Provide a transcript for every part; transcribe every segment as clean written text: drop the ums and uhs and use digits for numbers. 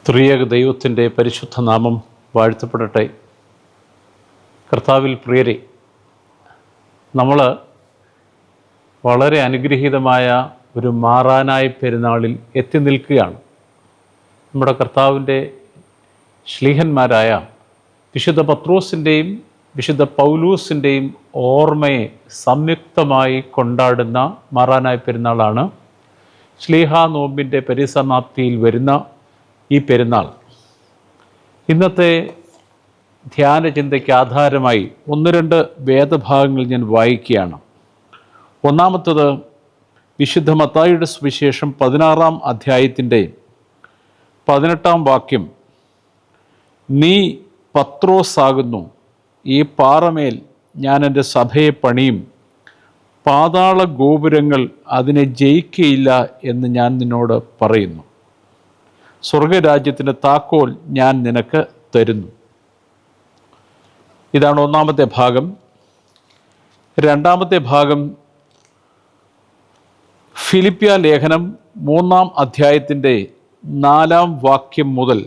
ത്രിയേക ദൈവത്തിൻ്റെ പരിശുദ്ധ നാമം വാഴ്ത്തപ്പെടട്ടെ. കർത്താവിൽ പ്രിയരെ, നമ്മൾ വളരെ അനുഗ്രഹീതമായ ഒരു മാറാനായ പെരുന്നാളിൽ എത്തി നിൽക്കുകയാണ്. നമ്മുടെ കർത്താവിൻ്റെ ശ്ലീഹന്മാരായ വിശുദ്ധ പത്രോസിൻ്റെയും വിശുദ്ധ പൗലൂസിൻ്റെയും ഓർമ്മയെ സംയുക്തമായി കൊണ്ടാടുന്ന മാറാനായ പെരുന്നാളാണ് ശ്ലീഹാ നോമ്പിൻ്റെ പരിസമാപ്തിയിൽ വരുന്ന ഈ പെരുന്നാൾ. ഇന്നത്തെ ധ്യാന ചിന്തയ്ക്ക് ആധാരമായി ഒന്ന് രണ്ട് വേദഭാഗങ്ങൾ ഞാൻ വായിക്കുകയാണ്. ഒന്നാമത്തത് വിശുദ്ധ മത്തായിയുടെ സുവിശേഷം 16-ാം അധ്യായത്തിൻ്റെ 18-ാം വാക്യം. നീ പത്രോസാകുന്നു, ഈ പാറമേൽ ഞാൻ എൻ്റെ സഭയെ പണിയും, പാതാള ഗോപുരങ്ങൾ അതിനെ ജയിക്കുകയില്ല എന്ന് ഞാൻ നിന്നോട് പറയുന്നു. സ്വർഗരാജ്യത്തിൻ്റെ താക്കോൽ ഞാൻ നിനക്ക് തരുന്നു. ഇതാണ് ഒന്നാമത്തെ ഭാഗം. രണ്ടാമത്തെ ഭാഗം ഫിലിപ്പിയ ലേഖനം 3-ാം അധ്യായത്തിൻ്റെ 4-ാം വാക്യം മുതൽ.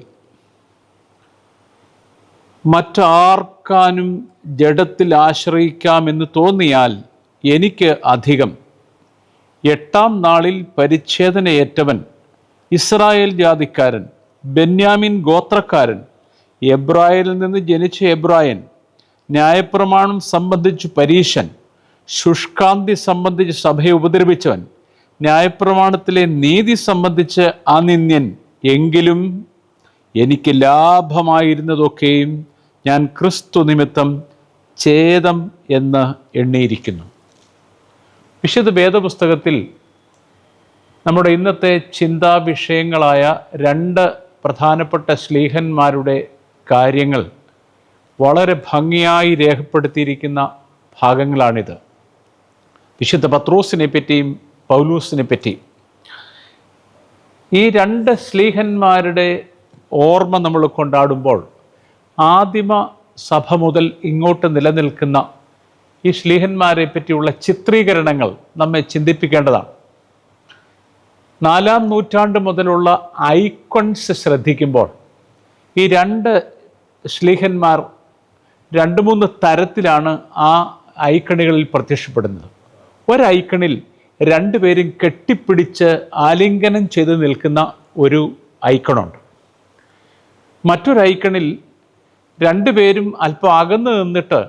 മറ്റാർക്കാനും ജഡത്തിൽ ആശ്രയിക്കാമെന്ന് തോന്നിയാൽ എനിക്ക് അധികം. 8-ാം നാളിൽ പരിച്ഛേദനയേറ്റവൻ, ഇസ്രായേൽ ജാതിക്കാരൻ, ബെന്യാമിൻ ഗോത്രക്കാരൻ, എബ്രായരിൽ നിന്ന് ജനിച്ച എബ്രായൻ, ന്യായപ്രമാണം സംബന്ധിച്ച് പരീശൻ, ശുഷ്കാന്തി സംബന്ധിച്ച് സഭയെ ഉപദ്രവിച്ചവൻ, ന്യായപ്രമാണത്തിലെ നീതി സംബന്ധിച്ച് അനിന്യൻ, എങ്കിലും എനിക്ക് ലാഭമായിരുന്നതൊക്കെയും ഞാൻ ക്രിസ്തു നിമിത്തം ഛേദം എന്ന് എണ്ണിയിരിക്കുന്നു. വിശുദ്ധ വേദപുസ്തകത്തിൽ നമ്മുടെ ഇന്നത്തെ ചിന്താ വിഷയങ്ങളായ രണ്ട് പ്രധാനപ്പെട്ട ശ്ലീഹന്മാരുടെ കാര്യങ്ങൾ വളരെ ഭംഗിയായി രേഖപ്പെടുത്തിയിരിക്കുന്ന ഭാഗങ്ങളാണിത്. വിശുദ്ധ പത്രോസിനെ പറ്റിയും പൗലൂസിനെ പറ്റിയും. ഈ രണ്ട് ശ്ലീഹന്മാരുടെ ഓർമ്മ നമ്മൾ കൊണ്ടാടുമ്പോൾ ആദിമ സഭ മുതൽ ഇങ്ങോട്ട് നിലനിൽക്കുന്ന ഈ ശ്ലീഹന്മാരെ പറ്റിയുള്ള ചിത്രീകരണങ്ങൾ നമ്മെ ചിന്തിപ്പിക്കേണ്ടതാണ്. 4-ാം നൂറ്റാണ്ട് മുതലുള്ള ഐക്കൺസ് ശ്രദ്ധിക്കുമ്പോൾ ഈ രണ്ട് ശ്ലീഹന്മാർ 2-3 തരത്തിലാണ് ആ ഐക്കണുകളിൽ പ്രത്യക്ഷപ്പെടുന്നത്. ഒരു ഐക്കണിൽ രണ്ടുപേരും കെട്ടിപ്പിടിച്ച് ആലിംഗനം ചെയ്ത് നിൽക്കുന്ന ഒരു ഐക്കണുണ്ട്. മറ്റൊരു ഐക്കണിൽ രണ്ടുപേരും അല്പം അകന്ന് നിന്നിട്ട്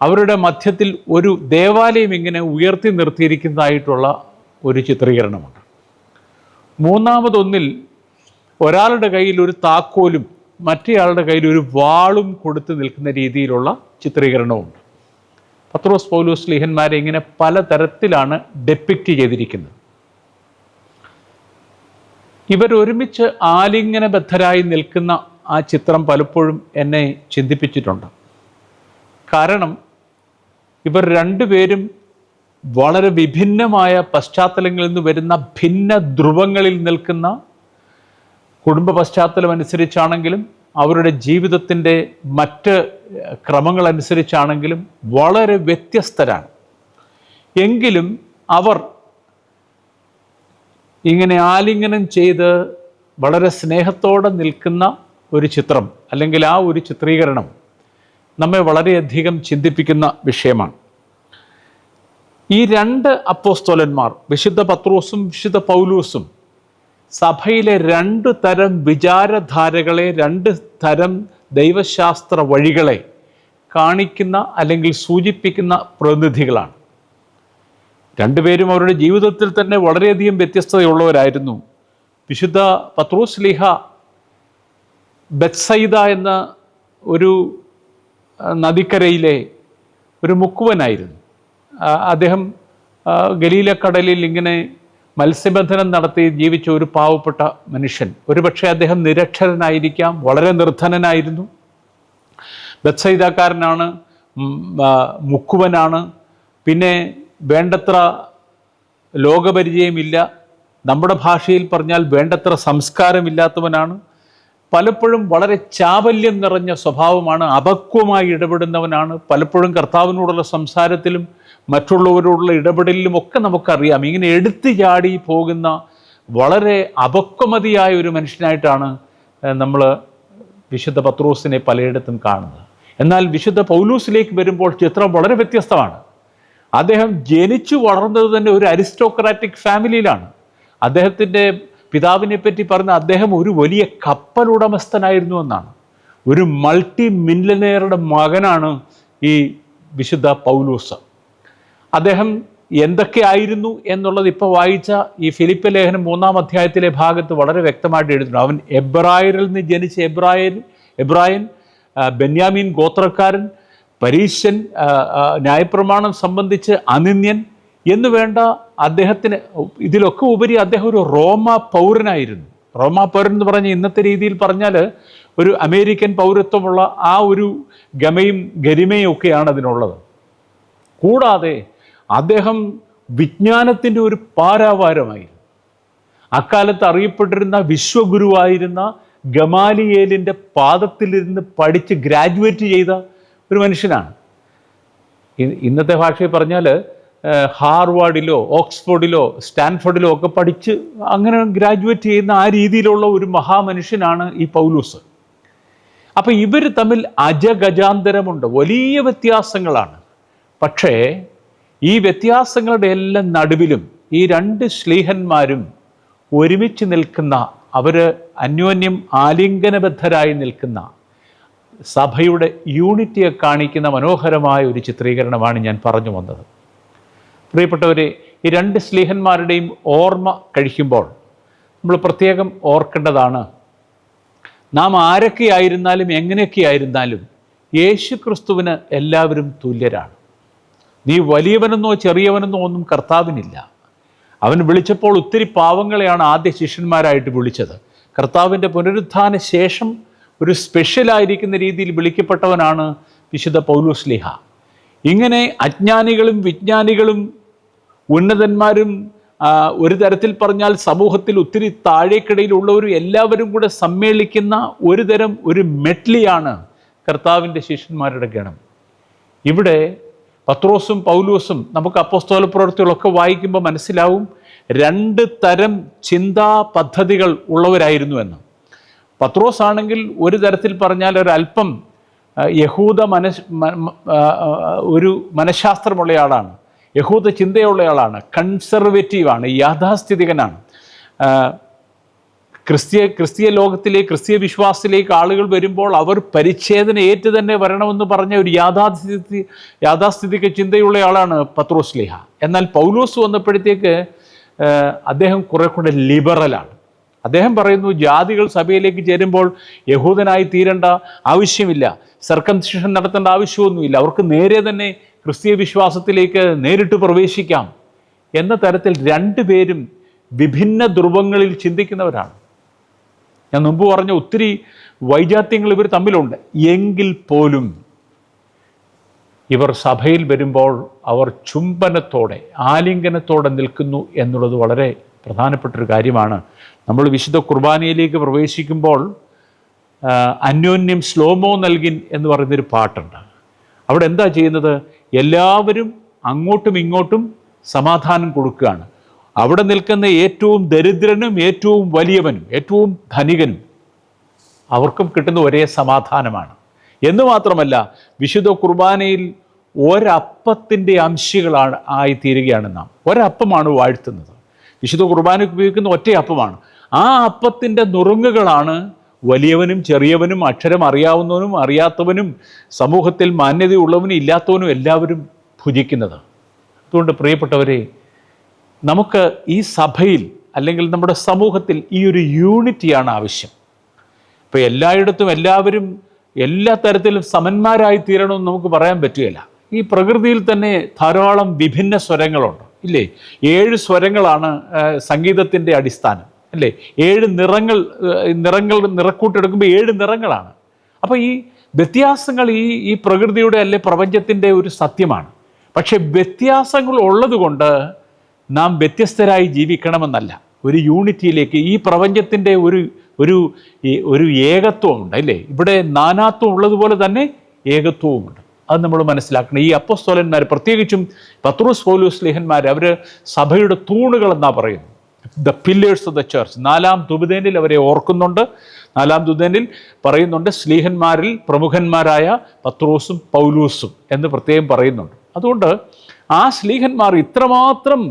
അവരുടെ മധ്യത്തിൽ ഒരു ദേവാലയം ഇങ്ങനെ ഉയർത്തി നിർത്തിയിരിക്കുന്നതായിട്ടുള്ള ഒരു ചിത്രീകരണമുണ്ട്. മൂന്നാമതൊന്നിൽ ഒരാളുടെ കയ്യിൽ ഒരു താക്കോലും മറ്റേയാളുടെ കയ്യിൽ ഒരു വാളും കൊടുത്ത് നിൽക്കുന്ന രീതിയിലുള്ള ചിത്രീകരണമുണ്ട്. പത്രോസ് പൗലോസ് ശ്ലീഹന്മാരെ ഇങ്ങനെ പലതരത്തിലാണ് ഡെപ്പിക്റ്റ് ചെയ്തിരിക്കുന്നത്. ഇവരൊരുമിച്ച് ആലിംഗനബദ്ധരായി നിൽക്കുന്ന ആ ചിത്രം പലപ്പോഴും എന്നെ ചിന്തിപ്പിച്ചിട്ടുണ്ട്. കാരണം ഇവർ രണ്ടുപേരും വളരെ വിഭിന്നമായ പശ്ചാത്തലങ്ങളിൽ നിന്ന് വരുന്ന ഭിന്ന ധ്രുവങ്ങളിൽ നിൽക്കുന്ന, കുടുംബ പശ്ചാത്തലം അനുസരിച്ചാണെങ്കിലും അവരുടെ ജീവിതത്തിൻ്റെ മറ്റ് ക്രമങ്ങളനുസരിച്ചാണെങ്കിലും വളരെ വ്യത്യസ്തരാണ്. എങ്കിലും അവർ ഇങ്ങനെ ആലിംഗനം ചെയ്ത് വളരെ സ്നേഹത്തോടെ നിൽക്കുന്ന ഒരു ചിത്രം, അല്ലെങ്കിൽ ആ ഒരു ചിത്രീകരണം നമ്മെ വളരെയധികം ചിന്തിപ്പിക്കുന്ന വിഷയമാണ്. ഈ രണ്ട് അപ്പോസ്തലന്മാർ, വിശുദ്ധ പത്രോസും വിശുദ്ധ പൗലൂസും, സഭയിലെ 2 തരം വിചാരധാരകളെ, 2 തരം ദൈവശാസ്ത്ര വഴികളെ കാണിക്കുന്ന അല്ലെങ്കിൽ സൂചിപ്പിക്കുന്ന പ്രതിനിധികളാണ്. രണ്ടുപേരും അവരുടെ ജീവിതത്തിൽ തന്നെ വളരെയധികം വ്യത്യസ്തതയുള്ളവരായിരുന്നു. വിശുദ്ധ പത്രോസ് ശ്ലീഹ ബെത്സയിദ എന്ന ഒരു നദിക്കരയിലെ ഒരു മുക്കുവനായിരുന്നു. അദ്ദേഹം ഗലീലക്കടലിൽ ഇങ്ങനെ മത്സ്യബന്ധനം നടത്തി ജീവിച്ച ഒരു പാവപ്പെട്ട മനുഷ്യൻ. ഒരുപക്ഷെ അദ്ദേഹം നിരക്ഷരനായിരിക്കാം, വളരെ നിർധനനായിരുന്നു. ബെത്സയിദക്കാരനാണ്, മുക്കുവനാണ്, പിന്നെ വേണ്ടത്ര ലോകപരിചയമില്ല, നമ്മുടെ ഭാഷയിൽ പറഞ്ഞാൽ വേണ്ടത്ര സംസ്കാരമില്ലാത്തവനാണ്. പലപ്പോഴും വളരെ ചാബല്യം നിറഞ്ഞ സ്വഭാവമാണ്, അപക്വമായി ഇടപെടുന്നവനാണ്. പലപ്പോഴും കർത്താവിനോടുള്ള സംസാരത്തിലും മറ്റുള്ളവരോടുള്ള ഇടപെടലിലും ഒക്കെ നമുക്കറിയാം, ഇങ്ങനെ എടുത്തു ചാടി പോകുന്ന വളരെ അപക്വമതിയായ ഒരു മനുഷ്യനായിട്ടാണ് നമ്മൾ വിശുദ്ധ പത്രോസിനെ പലയിടത്തും കാണുന്നത്. എന്നാൽ വിശുദ്ധ പൗലൂസിലേക്ക് വരുമ്പോൾ ചിത്രം വളരെ വ്യത്യസ്തമാണ്. അദ്ദേഹം ജനിച്ചു വളർന്നത് തന്നെ ഒരു അരിസ്റ്റോക്രാറ്റിക് ഫാമിലിയിലാണ്. അദ്ദേഹത്തിൻ്റെ പിതാവിനെ പറ്റി പറഞ്ഞ അദ്ദേഹം ഒരു വലിയ കപ്പലുടമസ്ഥനായിരുന്നു എന്നാണ്. ഒരു മൾട്ടി മില്യനെയറുടെ മകനാണ് ഈ വിശുദ്ധ പൗലൂസ്. അദ്ദേഹം എന്തൊക്കെ ആയിരുന്നു എന്നുള്ളത് ഇപ്പോൾ വായിച്ച ഈ ഫിലിപ്പ് ലേഖനം 3-ാം അധ്യായത്തിലെ ഭാഗത്ത് വളരെ വ്യക്തമായിട്ട് എഴുതുന്നു. അവൻ എബ്രായരിൽ നിന്ന് ജനിച്ച എബ്രായൻ, ബെന്യാമീൻ ഗോത്രക്കാരൻ, പരീശൻ, ന്യായപ്രമാണം സംബന്ധിച്ച് അനിന്യൻ എന്ന് വേണ്ട അദ്ദേഹത്തിന് ഇതിലൊക്കെ ഉപരി അദ്ദേഹം ഒരു റോമാ പൗരനായിരുന്നു. റോമാ പൗരൻ എന്ന് പറഞ്ഞാൽ ഇന്നത്തെ രീതിയിൽ പറഞ്ഞാൽ ഒരു അമേരിക്കൻ പൗരത്വമുള്ള ആ ഒരു ഗമയും ഗരിമയും ഒക്കെയാണ് അതിനുള്ളത്. കൂടാതെ അദ്ദേഹം വിജ്ഞാനത്തിൻ്റെ ഒരു പാരാവാരമായിരുന്നു. അക്കാലത്ത് അറിയപ്പെട്ടിരുന്ന വിശ്വഗുരുവായിരുന്ന ഗമാലിയേലിൻ്റെ പാദത്തിലിരുന്ന് പഠിച്ച് ഗ്രാജുവേറ്റ് ചെയ്ത ഒരു മനുഷ്യനാണ്. ഇന്നത്തെ ഭാഷയിൽ പറഞ്ഞാൽ ഹാർവാർഡിലോ ഓക്സ്ഫോർഡിലോ സ്റ്റാൻഫോർഡിലോ ഒക്കെ പഠിച്ച് അങ്ങനെ ഗ്രാജുവേറ്റ് ചെയ്യുന്ന ആ രീതിയിലുള്ള ഒരു മഹാമനുഷ്യനാണ് ഈ പൗലൂസ്. അപ്പം ഇവർ തമ്മിൽ അജഗജാന്തരമുണ്ട്, വലിയ വ്യത്യാസങ്ങളാണ്. പക്ഷേ ഈ വ്യത്യാസങ്ങളുടെ എല്ലാം നടുവിലും ഈ രണ്ട് ശ്ലീഹന്മാരും ഒരുമിച്ച് നിൽക്കുന്ന, അവർ അന്യോന്യം ആലിംഗനബദ്ധരായി നിൽക്കുന്ന സഭയുടെ യൂണിറ്റിയെ കാണിക്കുന്ന മനോഹരമായ ഒരു ചിത്രീകരണമാണ് ഞാൻ പറഞ്ഞു വന്നത്. പ്രിയപ്പെട്ടവരെ, ഈ രണ്ട് ശ്ലീഹന്മാരുടെയും ഓർമ്മ കഴിക്കുമ്പോൾ നമ്മൾ പ്രത്യേകം ഓർക്കേണ്ടതാണ്, നാം ആരൊക്കെയായിരുന്നാലും എങ്ങനെയൊക്കെയായിരുന്നാലും യേശു ക്രിസ്തുവിന് എല്ലാവരും തുല്യരാണ്. നീ വലിയവനെന്നോ ചെറിയവനെന്നോ ഒന്നും കർത്താവിനില്ല. അവൻ വിളിച്ചപ്പോൾ ഒത്തിരി പാവങ്ങളെയാണ് ആദ്യ ശിഷ്യന്മാരായിട്ട് വിളിച്ചത്. കർത്താവിൻ്റെ പുനരുത്ഥാന ശേഷം ഒരു സ്പെഷ്യലായിരിക്കുന്ന രീതിയിൽ വിളിക്കപ്പെട്ടവനാണ് വിശുദ്ധ പൗലോസ് ശ്ലീഹ. ഇങ്ങനെ അജ്ഞാനികളും വിജ്ഞാനികളും ഉന്നതന്മാരും ഒരു തരത്തിൽ പറഞ്ഞാൽ സമൂഹത്തിൽ ഒത്തിരി താഴേക്കിടയിലുള്ളവരും എല്ലാവരും കൂടെ സമ്മേളിക്കുന്ന ഒരു മെഡ്ലിയാണ് കർത്താവിൻ്റെ ശിഷ്യന്മാരുടെ ഗണം. ഇവിടെ പത്രോസും പൗലോസും നമുക്ക് അപ്പോസ്തല പ്രവൃത്തികളൊക്കെ വായിക്കുമ്പോൾ മനസ്സിലാവും രണ്ട് തരം ചിന്താ പദ്ധതികൾ ഉള്ളവരായിരുന്നു എന്ന്. പത്രോസ് ആണെങ്കിൽ ഒരു തരത്തിൽ പറഞ്ഞാൽ ഒരല്പം യഹൂദ ഒരു മനഃശാസ്ത്രമുള്ളയാളാണ്, യഹൂദ ചിന്തയുള്ളയാളാണ്, കൺസർവേറ്റീവാണ്, യാഥാസ്ഥിതികനാണ്. ക്രിസ്തീയ ലോകത്തിലേക്ക്, ക്രിസ്തീയ വിശ്വാസത്തിലേക്ക് ആളുകൾ വരുമ്പോൾ അവർ പരിച്ഛേദന ഏറ്റ് തന്നെ വരണമെന്ന് പറഞ്ഞ ഒരു യാഥാസ്ഥിതിക ചിന്തയുള്ളയാളാണ് പത്രോസ് ശ്ലീഹ. എന്നാൽ പൗലോസ് വന്നപ്പോഴത്തേക്ക് അദ്ദേഹം കുറെ കൂടെ ലിബറലാണ്. അദ്ദേഹം പറയുന്നു, ജാതികൾ സഭയിലേക്ക് ചേരുമ്പോൾ യഹൂദനായി തീരേണ്ട ആവശ്യമില്ല, സർക്കംസിഷൻ നടത്തേണ്ട ആവശ്യമൊന്നുമില്ല, അവർക്ക് നേരെ തന്നെ ക്രിസ്തീയ വിശ്വാസത്തിലേക്ക് നേരിട്ട് പ്രവേശിക്കാം എന്ന തരത്തിൽ രണ്ടുപേരും വിഭിന്ന ധ്രുവങ്ങളിൽ ചിന്തിക്കുന്നവരാണ്. ഞാൻ മുമ്പ് പറഞ്ഞ ഒത്തിരി വൈജാത്യങ്ങൾ ഇവർ തമ്മിലുണ്ട്. എങ്കിൽ പോലും ഇവർ സഭയിൽ വരുമ്പോൾ അവർ ചുംബനത്തോടെ, ആലിംഗനത്തോടെ നിൽക്കുന്നു എന്നുള്ളത് വളരെ പ്രധാനപ്പെട്ടൊരു കാര്യമാണ്. നമ്മൾ വിശുദ്ധ കുർബാനയിലേക്ക് പ്രവേശിക്കുമ്പോൾ അന്യോന്യം സ്ലോമോ നൽകിൻ എന്ന് പറയുന്നൊരു പാട്ടുണ്ട്. അവിടെ എന്താ ചെയ്യുന്നത്? എല്ലാവരും അങ്ങോട്ടും ഇങ്ങോട്ടും സമാധാനം കൊടുക്കുകയാണ്. അവിടെ നിൽക്കുന്ന ഏറ്റവും ദരിദ്രനും ഏറ്റവും വലിയവനും ഏറ്റവും ധനികനും അവർക്കും കിട്ടുന്ന ഒരേ സമാധാനമാണ്. എന്ന് മാത്രമല്ല, വിശുദ്ധ കുർബാനയിൽ ഒരപ്പത്തിൻ്റെ അംശികളാണ് ആയിത്തീരുകയാണ് നാം. ഒരപ്പമാണ് വാഴ്ത്തുന്നത്. വിശുദ്ധ കുർബാനയ്ക്ക് ഉപയോഗിക്കുന്ന ഒറ്റ അപ്പമാണ്. ആ അപ്പത്തിൻ്റെ നുറുങ്ങുകളാണ് വലിയവനും ചെറിയവനും, അക്ഷരം അറിയാവുന്നവനും അറിയാത്തവനും, സമൂഹത്തിൽ മാന്യതയുള്ളവനും ഇല്ലാത്തവനും എല്ലാവരും ഭുജിക്കുന്നത്. അതുകൊണ്ട് പ്രിയപ്പെട്ടവരെ, നമുക്ക് ഈ സഭയിൽ അല്ലെങ്കിൽ നമ്മുടെ സമൂഹത്തിൽ ഈ ഒരു യൂണിറ്റിയാണ് ആവശ്യം. ഇപ്പോൾ എല്ലായിടത്തും എല്ലാവരും എല്ലാ തരത്തിലും സമന്മാരായി തീരണമെന്ന് നമുക്ക് പറയാൻ പറ്റുകയില്ല. ഈ പ്രകൃതിയിൽ തന്നെ ധാരാളം വിഭിന്ന സ്വരങ്ങളുണ്ട്, ഇല്ലേ? 7 സ്വരങ്ങളാണ് സംഗീതത്തിൻ്റെ അടിസ്ഥാനം, അല്ലേ? 7 നിറക്കൂട്ടെടുക്കുമ്പോൾ 7 നിറങ്ങളാണ്. അപ്പോൾ ഈ വ്യത്യാസങ്ങൾ ഈ പ്രകൃതിയുടെ അല്ലെ പ്രപഞ്ചത്തിൻ്റെ ഒരു സത്യമാണ്. പക്ഷെ വ്യത്യാസങ്ങൾ ഉള്ളത് കൊണ്ട് നാം വ്യത്യസ്തരായി ജീവിക്കണമെന്നല്ല, ഒരു യൂണിറ്റിയിലേക്ക്, ഈ പ്രപഞ്ചത്തിൻ്റെ ഒരു ഏകത്വമുണ്ട്, അല്ലേ? ഇവിടെ നാനാത്വം ഉള്ളതുപോലെ തന്നെ ഏകത്വവുമുണ്ട്. അത് നമ്മൾ മനസ്സിലാക്കണം. ഈ അപ്പോസ്തലന്മാർ, പ്രത്യേകിച്ചും പത്രോസ് പൗലോസ് ശ്ലീഹന്മാർ, അവർ സഭയുടെ തൂണുകൾ എന്നാ പറയുന്നു, the pillars of the church. 4-ാം തുബദേനിൽ അവരെ ഓർക്കുന്നുണ്ട്. 4-ാം ദൂതനിൽ പറയുന്നുണ്ട് ശ്ലീഹന്മാരിൽ പ്രമുഖന്മാരായ പത്രോസും പൗലൂസും എന്ന് പ്രത്യേകം പറയുന്നുണ്ട്. അതുകൊണ്ട് ആ ശ്ലീഹന്മാർ ഇത്രമാത്രം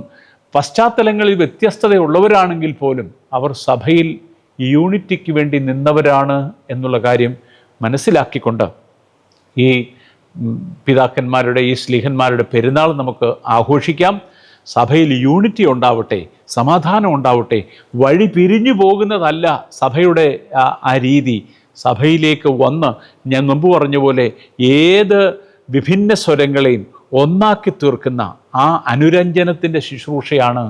പശ്ചാത്തലങ്ങളിൽ വ്യത്യസ്തതയുള്ളവരാണെങ്കിൽ പോലും അവർ സഭയിൽ യൂണിറ്റിക്ക് വേണ്ടി നിന്നവരാണ് എന്നുള്ള കാര്യം മനസ്സിലാക്കിക്കൊണ്ട് ഈ പിതാക്കന്മാരുടെ, ഈ ശ്ലീഹന്മാരുടെ പെരുന്നാൾ നമുക്ക് ആഘോഷിക്കാം. സഭയിൽ യൂണിറ്റി ഉണ്ടാവട്ടെ, സമാധാനം ഉണ്ടാവട്ടെ. വഴി പിരിഞ്ഞു പോകുന്നതല്ല സഭയുടെ ആ രീതി. സഭയിലേക്ക് വന്ന് ഞാൻ മുമ്പ് പറഞ്ഞ പോലെ ഏത് വിഭിന്ന സ്വരങ്ങളെയും ഒന്നാക്കി തീർക്കുന്ന ആ അനുരഞ്ജനത്തിൻ്റെ ശുശ്രൂഷയാണ്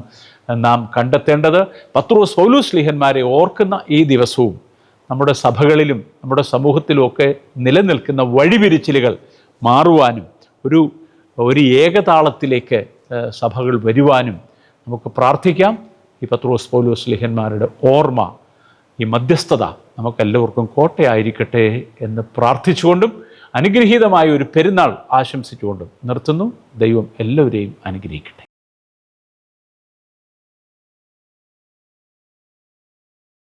നാം കണ്ടെത്തേണ്ടത്. പത്രോസ് പൗലോസ് ശ്ലീഹന്മാരെ ഓർക്കുന്ന ഈ ദിവസവും നമ്മുടെ സഭകളിലും നമ്മുടെ സമൂഹത്തിലുമൊക്കെ നിലനിൽക്കുന്ന വഴിപിരിച്ചിലുകൾ മാറുവാനും ഒരു ഏകതാളത്തിലേക്ക് സഭകൾ വരുവാനും നമുക്ക് പ്രാർത്ഥിക്കാം. ഈ പത്രോസ് പൗലോസ് ശ്ലീഹന്മാരുടെ ഓർമ്മ, ഈ മധ്യസ്ഥത നമുക്കെല്ലാവർക്കും കോട്ടയായിരിക്കട്ടെ എന്ന് പ്രാർത്ഥിച്ചുകൊണ്ടും അനുഗ്രഹീതമായ ഒരു പെരുന്നാൾ ആശംസിച്ചുകൊണ്ടും നിർത്തുന്നു. ദൈവം എല്ലാവരെയും അനുഗ്രഹിക്കട്ടെ.